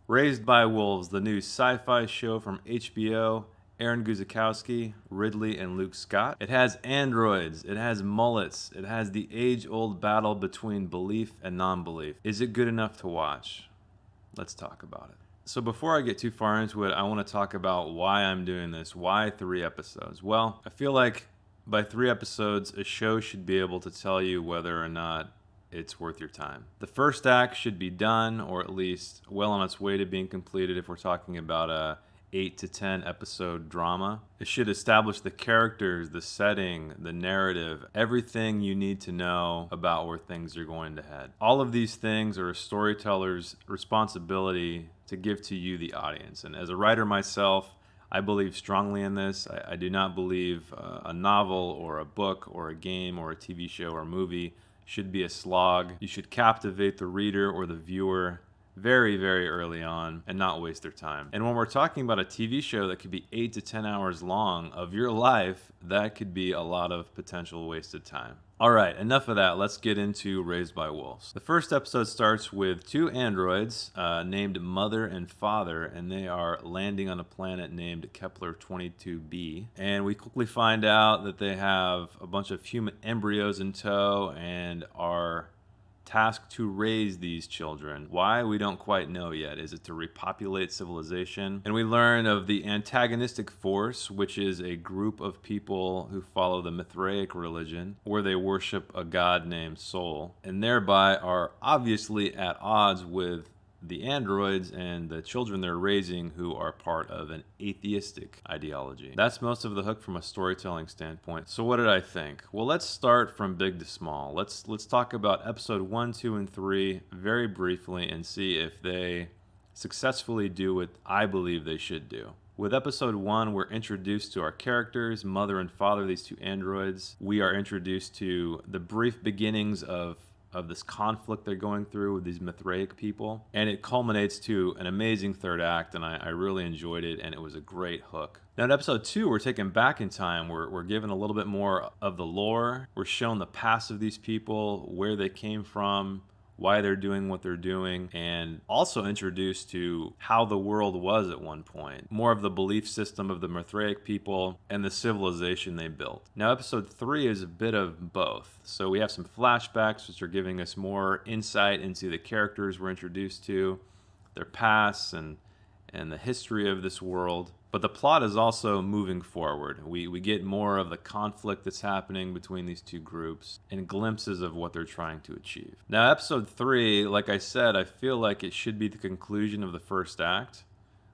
Raised by Wolves, the new sci-fi show from HBO, Aaron Guzikowski, Ridley, and Luke Scott. It has androids, it has mullets, it has the age-old battle between belief and non-belief. Is it good enough to watch? Let's talk about it. So before I get too far into it, I want to talk about why I'm doing this. Why 3 episodes? Well, I feel like by 3 episodes, a show should be able to tell you whether or not it's worth your time. The first act should be done, or at least well on its way to being completed if we're talking about a 8 to 10 episode drama. It should establish the characters, the setting, the narrative, everything you need to know about where things are going to head. All of these things are a storyteller's responsibility to give to you, the audience. And as a writer myself, I believe strongly in this. I do not believe a novel or a book or a game or a TV show or movie should be a slog. You should captivate the reader or the viewer very, very early on and not waste their time. And when we're talking about a TV show that could be 8 to 10 hours long of your life, that could be a lot of potential wasted time. All right, enough of that. Let's get into Raised by Wolves. The first episode starts with two androids named Mother and Father, and they are landing on a planet named Kepler 22b. And we quickly find out that they have a bunch of human embryos in tow and are tasked to raise these children. Why? We don't quite know yet. Is it to repopulate civilization? And we learn of the antagonistic force, which is a group of people who follow the Mithraic religion, where they worship a god named Sol, and thereby are obviously at odds with the androids and the children they're raising, who are part of an atheistic ideology. That's most of the hook from a storytelling standpoint. So what did I think? Well, let's start from big to small. Let's talk about episode 1, 2, and 3 very briefly and see if they successfully do what I believe they should do. With episode 1, we're introduced to our characters, Mother and Father, these two androids. We are introduced to the brief beginnings of this conflict they're going through with these Mithraic people. And it culminates to an amazing third act, and I really enjoyed it, and it was a great hook. Now in episode 2, we're taken back in time. We're given a little bit more of the lore. We're shown the past of these people, where they came from, why they're doing what they're doing, and also introduced to how the world was at one point. More of the belief system of the Mithraic people and the civilization they built. Now episode 3 is a bit of both. So we have some flashbacks, which are giving us more insight into the characters we're introduced to, their pasts, and the history of this world. But the plot is also moving forward. We get more of the conflict that's happening between these two groups and glimpses of what they're trying to achieve. Now, episode 3, like I said, I feel like it should be the conclusion of the first act.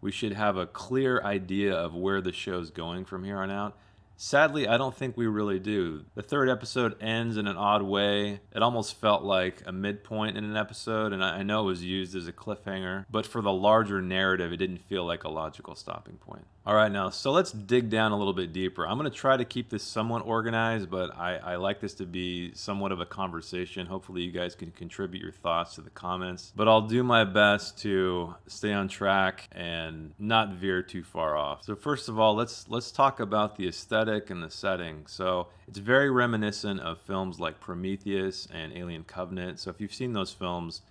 We should have a clear idea of where the show's going from here on out. Sadly, I don't think we really do. The third episode ends in an odd way. It almost felt like a midpoint in an episode, and I know it was used as a cliffhanger, but for the larger narrative, it didn't feel like a logical stopping point. All right, now, so let's dig down a little bit deeper. I'm going to try to keep this somewhat organized, but I like this to be somewhat of a conversation. Hopefully you guys can contribute your thoughts to the comments, but I'll do my best to stay on track and not veer too far off. So first of all, let's talk about the aesthetic and the setting. So it's very reminiscent of films like Prometheus and Alien Covenant. So if you've seen those films,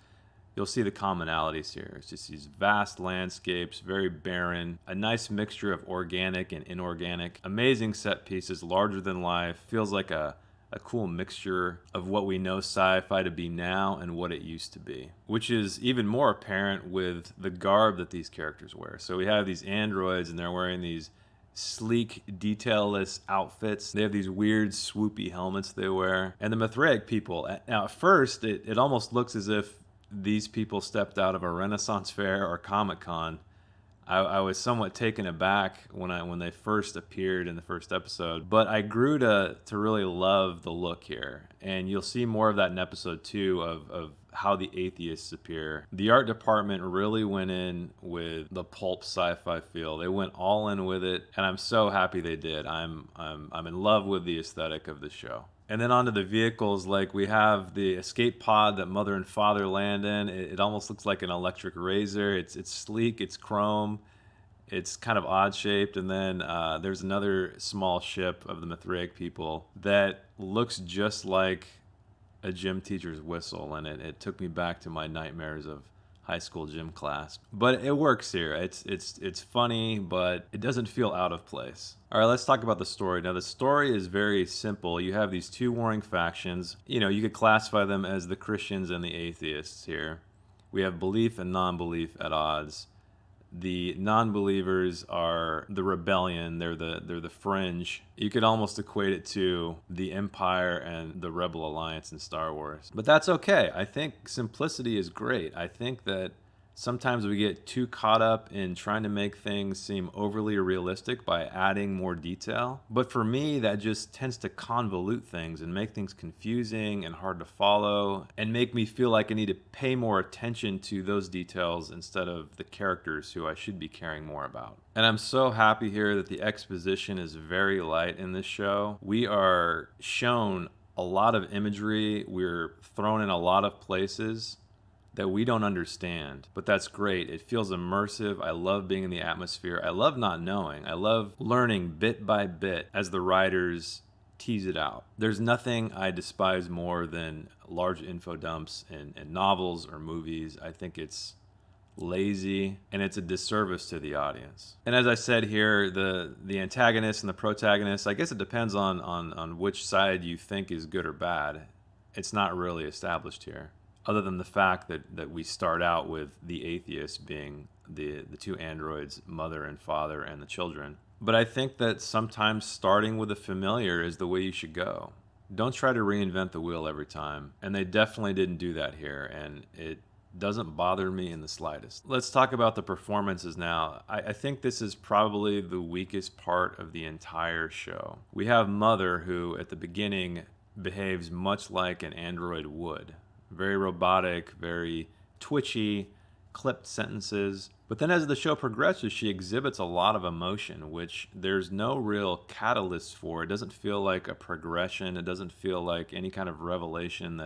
you'll see the commonalities here. It's just these vast landscapes, very barren, a nice mixture of organic and inorganic, amazing set pieces, larger than life. Feels like a cool mixture of what we know sci-fi to be now and what it used to be, which is even more apparent with the garb that these characters wear. So we have these androids, and they're wearing these sleek, detailless outfits. They have these weird, swoopy helmets they wear. And the Mithraic people, now at first, it almost looks as if these people stepped out of a Renaissance fair or Comic-Con. I was somewhat taken aback when they first appeared in the first episode, but I grew to really love the look here, and you'll see more of that in episode 2 of how the atheists appear. The art department really went in with the pulp sci-fi feel. They went all in with it, and I'm so happy they did. I'm in love with the aesthetic of the show. And then onto the vehicles, like we have the escape pod that Mother and Father land in. It almost looks like an electric razor. It's sleek, it's chrome, it's kind of odd shaped. And then there's another small ship of the Mithraic people that looks just like a gym teacher's whistle. And it took me back to my nightmares of high school gym class. But it works here. It's funny, but it doesn't feel out of place. All right, let's talk about the story. Now, the story is very simple. You have these two warring factions. You know, you could classify them as the Christians and the atheists here. We have belief and non-belief at odds. The non-believers are the rebellion. They're the fringe. You could almost equate it to the Empire and the Rebel Alliance in Star Wars. But that's okay. I think simplicity is great. I think that sometimes we get too caught up in trying to make things seem overly realistic by adding more detail. But for me, that just tends to convolute things and make things confusing and hard to follow and make me feel like I need to pay more attention to those details instead of the characters who I should be caring more about. And I'm so happy here that the exposition is very light in this show. We are shown a lot of imagery. We're thrown in a lot of places that we don't understand, but that's great. It feels immersive. I love being in the atmosphere. I love not knowing. I love learning bit by bit as the writers tease it out. There's nothing I despise more than large info dumps in novels or movies. I think it's lazy and it's a disservice to the audience. And as I said here, the antagonist and the protagonist, I guess it depends on which side you think is good or bad. It's not really established here, other than the fact that we start out with the atheist being the two androids, mother and father, and the children. But I think that sometimes starting with the familiar is the way you should go. Don't try to reinvent the wheel every time. And they definitely didn't do that here, and it doesn't bother me in the slightest. Let's talk about the performances now. I think this is probably the weakest part of the entire show. We have Mother, who at the beginning behaves much like an android would. Very robotic, very twitchy, clipped sentences. But then as the show progresses, she exhibits a lot of emotion, which there's no real catalyst for. It doesn't feel like a progression. It doesn't feel like any kind of revelation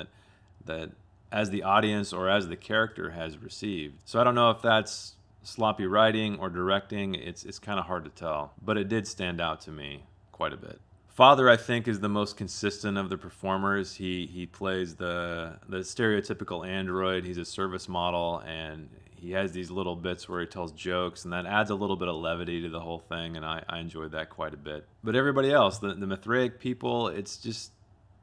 that as the audience or as the character has received. So I don't know if that's sloppy writing or directing. It's kind of hard to tell. But it did stand out to me quite a bit. Father, I think, is the most consistent of the performers. He plays the stereotypical android. He's a service model, and he has these little bits where he tells jokes, and that adds a little bit of levity to the whole thing, and I enjoyed that quite a bit. But everybody else, the Mithraic people, it's just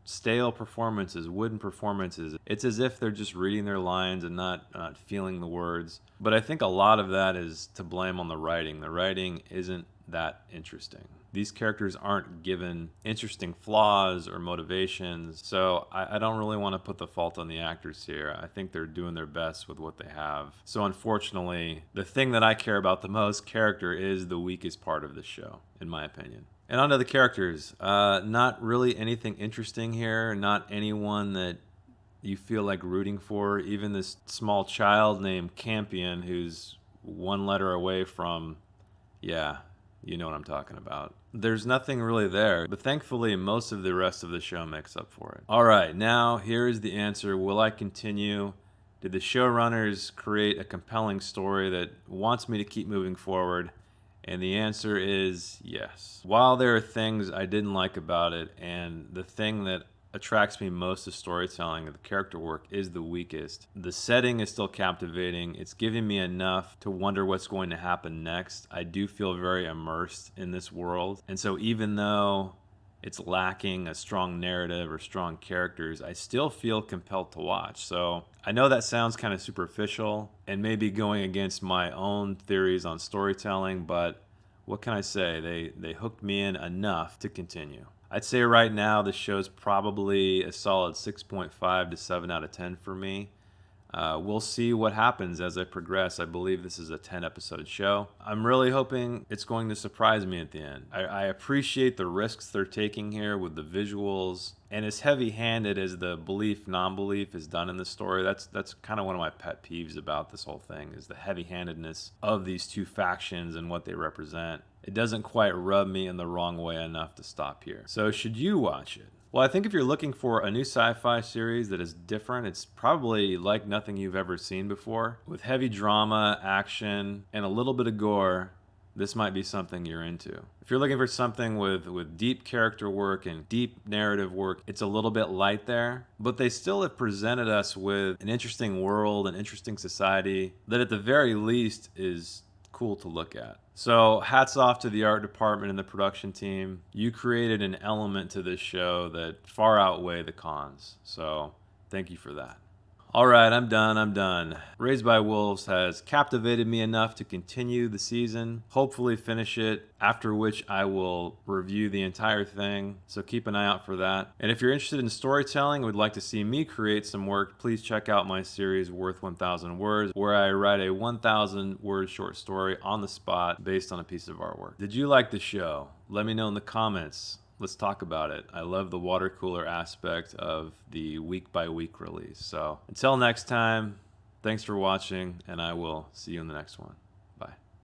stale performances, wooden performances. It's as if they're just reading their lines and not feeling the words. But I think a lot of that is to blame on the writing. The writing isn't that interesting. These characters aren't given interesting flaws or motivations, so I don't really want to put the fault on the actors here. I think they're doing their best with what they have. So unfortunately, the thing that I care about the most, character, is the weakest part of the show, in my opinion. And onto the characters. Not really anything interesting here, not anyone that you feel like rooting for. Even this small child named Campion, who's one letter away from, yeah, you know what I'm talking about. There's nothing really there, but thankfully most of the rest of the show makes up for it. All right, now here is the answer. Will I continue? Did the showrunners create a compelling story that wants me to keep moving forward? And the answer is yes. While there are things I didn't like about it, and the thing that attracts me most to storytelling, the character work, is the weakest, the setting is still captivating. It's giving me enough to wonder what's going to happen next. I do feel very immersed in this world. And so even though it's lacking a strong narrative or strong characters, I still feel compelled to watch. So I know that sounds kind of superficial and maybe going against my own theories on storytelling, but what can I say? They hooked me in enough to continue. I'd say right now the show's probably a solid 6.5 to 7 out of 10 for me. We'll see what happens as I progress. I believe this is a 10-episode show. I'm really hoping it's going to surprise me at the end. I appreciate the risks they're taking here with the visuals, and as heavy-handed as the belief, non-belief is done in the story, that's kind of one of my pet peeves about this whole thing, is the heavy-handedness of these two factions and what they represent. It doesn't quite rub me in the wrong way enough to stop here. So should you watch it? Well, I think if you're looking for a new sci-fi series that is different, it's probably like nothing you've ever seen before. With heavy drama, action, and a little bit of gore, this might be something you're into. If you're looking for something with deep character work and deep narrative work, it's a little bit light there, but they still have presented us with an interesting world, an interesting society that at the very least is cool to look at. So hats off to the art department and the production team. You created an element to this show that far outweigh the cons. So thank you for that. All right, I'm done. Raised by Wolves has captivated me enough to continue the season, hopefully finish it, after which I will review the entire thing, so keep an eye out for that. And if you're interested in storytelling and would like to see me create some work, please check out my series Worth 1,000 Words, where I write a 1,000 word short story on the spot based on a piece of artwork. Did you like the show? Let me know in the comments. Let's talk about it. I love the water cooler aspect of the week by week release. So until next time, thanks for watching, and I will see you in the next one.